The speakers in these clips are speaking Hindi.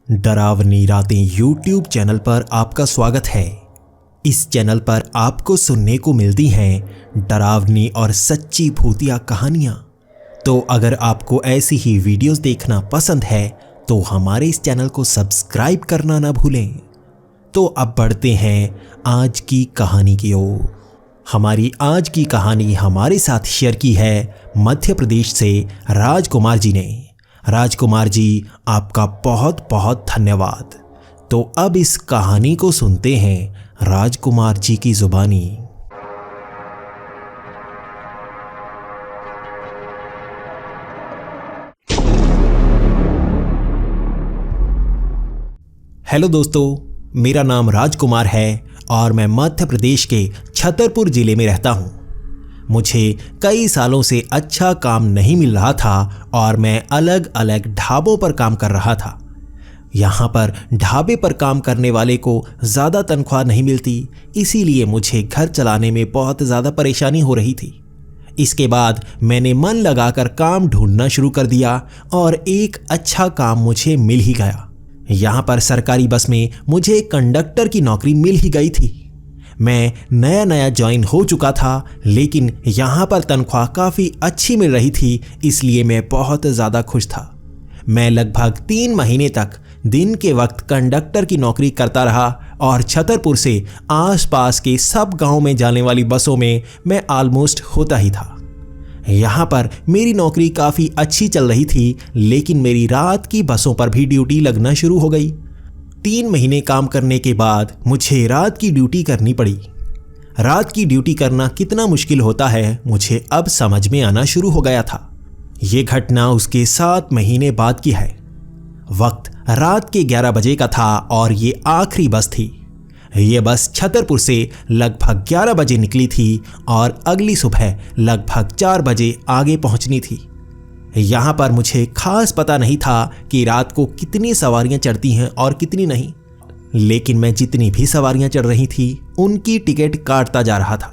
डरावनी रातें यूट्यूब चैनल पर आपका स्वागत है। इस चैनल पर आपको सुनने को मिलती हैं डरावनी और सच्ची भूतिया कहानियाँ। तो अगर आपको ऐसी ही वीडियोस देखना पसंद है तो हमारे इस चैनल को सब्सक्राइब करना ना भूलें। तो अब बढ़ते हैं आज की कहानी की ओर। हमारी आज की कहानी हमारे साथ शेयर की है मध्य प्रदेश से राजकुमार जी ने। राजकुमार जी, आपका बहुत बहुत धन्यवाद। तो अब इस कहानी को सुनते हैं राजकुमार जी की जुबानी। हेलो दोस्तों, मेरा नाम राजकुमार है और मैं मध्य प्रदेश के छतरपुर जिले में रहता हूँ। मुझे कई सालों से अच्छा काम नहीं मिल रहा था और मैं अलग अलग ढाबों पर काम कर रहा था। यहाँ पर ढाबे पर काम करने वाले को ज़्यादा तनख्वाह नहीं मिलती, इसीलिए मुझे घर चलाने में बहुत ज़्यादा परेशानी हो रही थी। इसके बाद मैंने मन लगाकर काम ढूंढना शुरू कर दिया और एक अच्छा काम मुझे मिल ही गया। यहाँ पर सरकारी बस में मुझे कंडक्टर की नौकरी मिल ही गई थी। मैं नया नया ज्वाइन हो चुका था, लेकिन यहाँ पर तनख्वाह काफ़ी अच्छी मिल रही थी, इसलिए मैं बहुत ज़्यादा खुश था। मैं लगभग 3 महीने तक दिन के वक्त कंडक्टर की नौकरी करता रहा और छतरपुर से आसपास के सब गांव में जाने वाली बसों में मैं ऑलमोस्ट होता ही था। यहाँ पर मेरी नौकरी काफ़ी अच्छी चल रही थी, लेकिन मेरी रात की बसों पर भी ड्यूटी लगना शुरू हो गई। 3 महीने काम करने के बाद मुझे रात की ड्यूटी करनी पड़ी। रात की ड्यूटी करना कितना मुश्किल होता है मुझे अब समझ में आना शुरू हो गया था। ये घटना उसके 7 महीने बाद की है। वक्त रात के 11 बजे का था और ये आखिरी बस थी। ये बस छतरपुर से लगभग 11 बजे निकली थी और अगली सुबह लगभग 4 बजे आगे पहुंचनी थी। यहाँ पर मुझे खास पता नहीं था कि रात को कितनी सवारियाँ चढ़ती हैं और कितनी नहीं, लेकिन मैं जितनी भी सवारियाँ चढ़ रही थी उनकी टिकट काटता जा रहा था।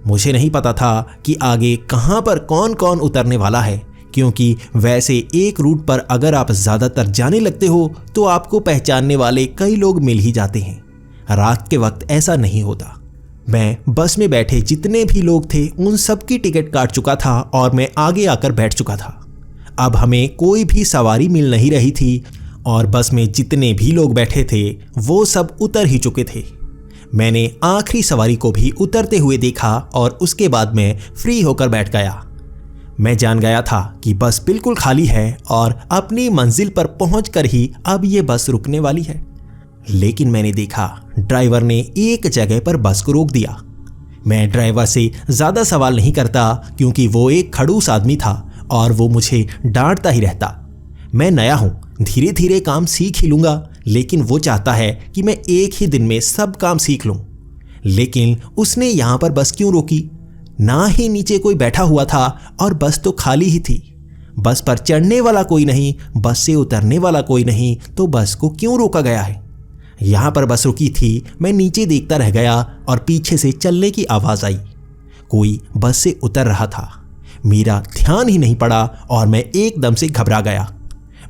मुझे नहीं पता था कि आगे कहाँ पर कौन कौन उतरने वाला है, क्योंकि वैसे एक रूट पर अगर आप ज़्यादातर जाने लगते हो तो आपको पहचानने वाले कई लोग मिल ही जाते हैं। रात के वक्त ऐसा नहीं होता। मैं बस में बैठे जितने भी लोग थे उन सब की टिकट काट चुका था और मैं आगे आकर बैठ चुका था। अब हमें कोई भी सवारी मिल नहीं रही थी और बस में जितने भी लोग बैठे थे वो सब उतर ही चुके थे। मैंने आखिरी सवारी को भी उतरते हुए देखा और उसके बाद मैं फ्री होकर बैठ गया। मैं जान गया था कि बस बिल्कुल खाली है और अपनी मंजिल पर पहुंचकर ही अब ये बस रुकने वाली है। लेकिन मैंने देखा ड्राइवर ने एक जगह पर बस को रोक दिया। मैं ड्राइवर से ज़्यादा सवाल नहीं करता, क्योंकि वो एक खड़ूस आदमी था और वो मुझे डांटता ही रहता। मैं नया हूँ, धीरे धीरे काम सीख ही लूँगा, लेकिन वो चाहता है कि मैं एक ही दिन में सब काम सीख लूँ। लेकिन उसने यहाँ पर बस क्यों रोकी? ना ही नीचे कोई बैठा हुआ था और बस तो खाली ही थी। बस पर चढ़ने वाला कोई नहीं, बस से उतरने वाला कोई नहीं, तो बस को क्यों रोका गया है? यहाँ पर बस रुकी थी। मैं नीचे देखता रह गया और पीछे से चलने की आवाज़ आई। कोई बस से उतर रहा था। मेरा ध्यान ही नहीं पड़ा और मैं एकदम से घबरा गया।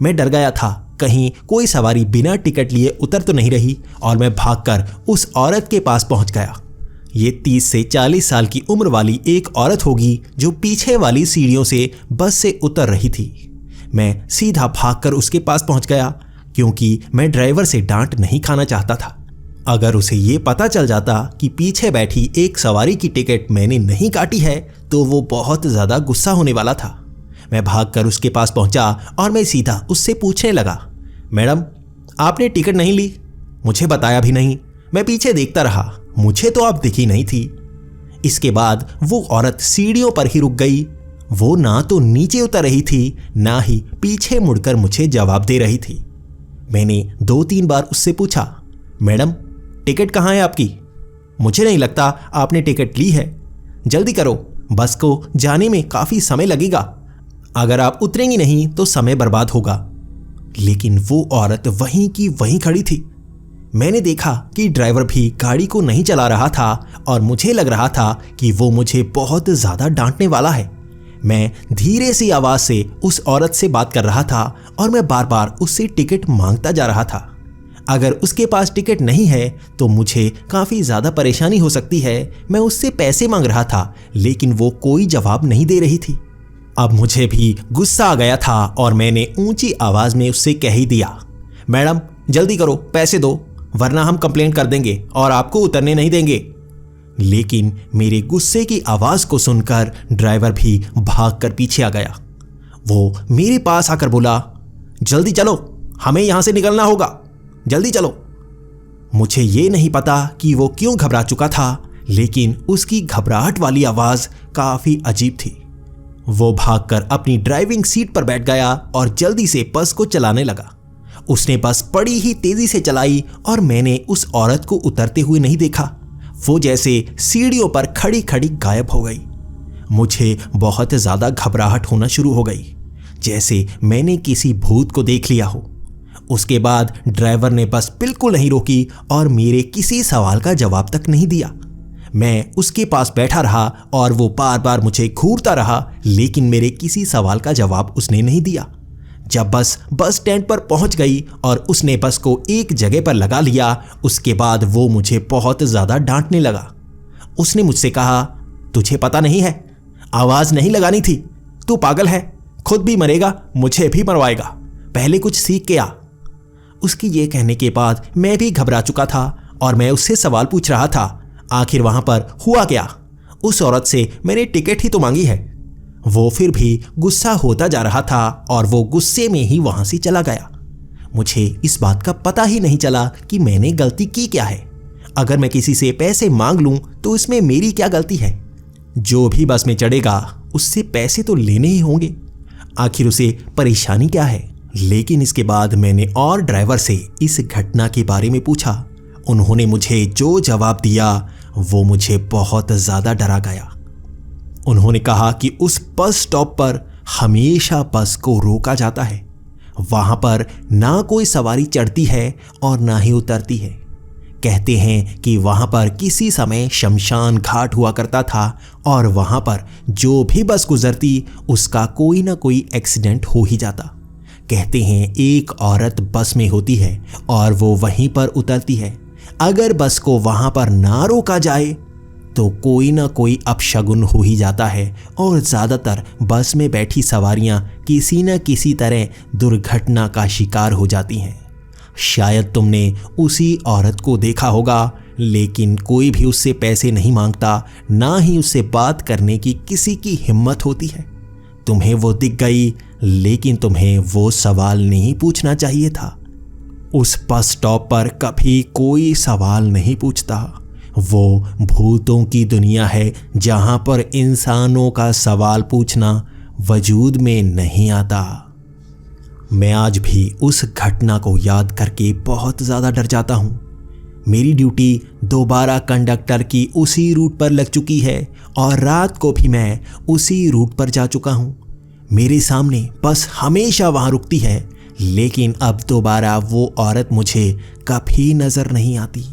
मैं डर गया था कहीं कोई सवारी बिना टिकट लिए उतर तो नहीं रही, और मैं भागकर उस औरत के पास पहुंच गया। ये 30 से 40 साल की उम्र वाली एक औरत होगी जो पीछे वाली सीढ़ियों से बस से उतर रही थी। मैं सीधा भागकर उसके पास पहुंच गया, क्योंकि मैं ड्राइवर से डांट नहीं खाना चाहता था। अगर उसे ये पता चल जाता कि पीछे बैठी एक सवारी की टिकट मैंने नहीं काटी है तो वो बहुत ज़्यादा गुस्सा होने वाला था। मैं भागकर उसके पास पहुंचा और मैं सीधा उससे पूछने लगा, मैडम, आपने टिकट नहीं ली? मुझे बताया भी नहीं। मैं पीछे देखता रहा, मुझे तो आप दिखी नहीं थी। इसके बाद वो औरत सीढ़ियों पर ही रुक गई। वो ना तो नीचे उतर रही थी, ना ही पीछे मुड़कर मुझे जवाब दे रही थी। मैंने 2-3 बार उससे पूछा, मैडम, टिकट कहाँ है आपकी? मुझे नहीं लगता आपने टिकट ली है। जल्दी करो, बस को जाने में काफ़ी समय लगेगा। अगर आप उतरेंगी नहीं तो समय बर्बाद होगा। लेकिन वो औरत वहीं की वहीं खड़ी थी। मैंने देखा कि ड्राइवर भी गाड़ी को नहीं चला रहा था और मुझे लग रहा था कि वो मुझे बहुत ज़्यादा डांटने वाला है। मैं धीरे सी आवाज से उस औरत से बात कर रहा था और मैं बार बार उससे टिकट मांगता जा रहा था। अगर उसके पास टिकट नहीं है तो मुझे काफ़ी ज़्यादा परेशानी हो सकती है। मैं उससे पैसे मांग रहा था लेकिन वो कोई जवाब नहीं दे रही थी। अब मुझे भी गुस्सा आ गया था और मैंने ऊंची आवाज़ में उससे कह ही दिया, मैडम जल्दी करो, पैसे दो, वरना हम कंप्लेंट कर देंगे और आपको उतरने नहीं देंगे। लेकिन मेरे गुस्से की आवाज़ को सुनकर ड्राइवर भी भागकर पीछे आ गया। वो मेरे पास आकर बोला, जल्दी चलो, हमें यहाँ से निकलना होगा, जल्दी चलो। मुझे ये नहीं पता कि वो क्यों घबरा चुका था, लेकिन उसकी घबराहट वाली आवाज़ काफ़ी अजीब थी। वो भागकर अपनी ड्राइविंग सीट पर बैठ गया और जल्दी से बस को चलाने लगा। उसने बस बड़ी ही तेज़ी से चलाई और मैंने उस औरत को उतरते हुए नहीं देखा। वो जैसे सीढ़ियों पर खड़ी खड़ी गायब हो गई। मुझे बहुत ज़्यादा घबराहट होना शुरू हो गई, जैसे मैंने किसी भूत को देख लिया हो। उसके बाद ड्राइवर ने बस बिल्कुल नहीं रोकी और मेरे किसी सवाल का जवाब तक नहीं दिया। मैं उसके पास बैठा रहा और वो बार बार मुझे घूरता रहा, लेकिन मेरे किसी सवाल का जवाब उसने नहीं दिया। जब बस स्टैंड पर पहुंच गई और उसने बस को एक जगह पर लगा लिया, उसके बाद वो मुझे बहुत ज़्यादा डांटने लगा। उसने मुझसे कहा, तुझे पता नहीं है, आवाज़ नहीं लगानी थी, तू पागल है, खुद भी मरेगा, मुझे भी मरवाएगा, पहले कुछ सीख के आ। उसकी ये कहने के बाद मैं भी घबरा चुका था और मैं उससे सवाल पूछ रहा था, आखिर वहाँ पर हुआ क्या? उस औरत से मैंने टिकट ही तो मांगी है। वो फिर भी गुस्सा होता जा रहा था और वो गुस्से में ही वहाँ से चला गया। मुझे इस बात का पता ही नहीं चला कि मैंने गलती की क्या है। अगर मैं किसी से पैसे मांग लूँ तो इसमें मेरी क्या गलती है? जो भी बस में चढ़ेगा उससे पैसे तो लेने ही होंगे, आखिर उसे परेशानी क्या है? लेकिन इसके बाद मैंने और ड्राइवर से इस घटना के बारे में पूछा। उन्होंने मुझे जो जवाब दिया वो मुझे बहुत ज़्यादा डरा गया। उन्होंने कहा कि उस बस स्टॉप पर हमेशा बस को रोका जाता है। वहाँ पर ना कोई सवारी चढ़ती है और ना ही उतरती है। कहते हैं कि वहाँ पर किसी समय शमशान घाट हुआ करता था और वहाँ पर जो भी बस गुजरती उसका कोई ना कोई एक्सीडेंट हो ही जाता। कहते हैं एक औरत बस में होती है और वो वहीं पर उतरती है। अगर बस को वहाँ पर ना रोका जाए तो कोई ना कोई अपशगुन हो ही जाता है और ज़्यादातर बस में बैठी सवारियां किसी न किसी तरह दुर्घटना का शिकार हो जाती हैं। शायद तुमने उसी औरत को देखा होगा, लेकिन कोई भी उससे पैसे नहीं मांगता, ना ही उससे बात करने की किसी की हिम्मत होती है। तुम्हें वो दिख गई, लेकिन तुम्हें वो सवाल नहीं पूछना चाहिए था। उस बस स्टॉप पर कभी कोई सवाल नहीं पूछता। वो भूतों की दुनिया है जहाँ पर इंसानों का सवाल पूछना वजूद में नहीं आता। मैं आज भी उस घटना को याद करके बहुत ज़्यादा डर जाता हूँ। मेरी ड्यूटी दोबारा कंडक्टर की उसी रूट पर लग चुकी है और रात को भी मैं उसी रूट पर जा चुका हूँ। मेरे सामने बस हमेशा वहाँ रुकती है, लेकिन अब दोबारा वो औरत मुझे कभी नज़र नहीं आती।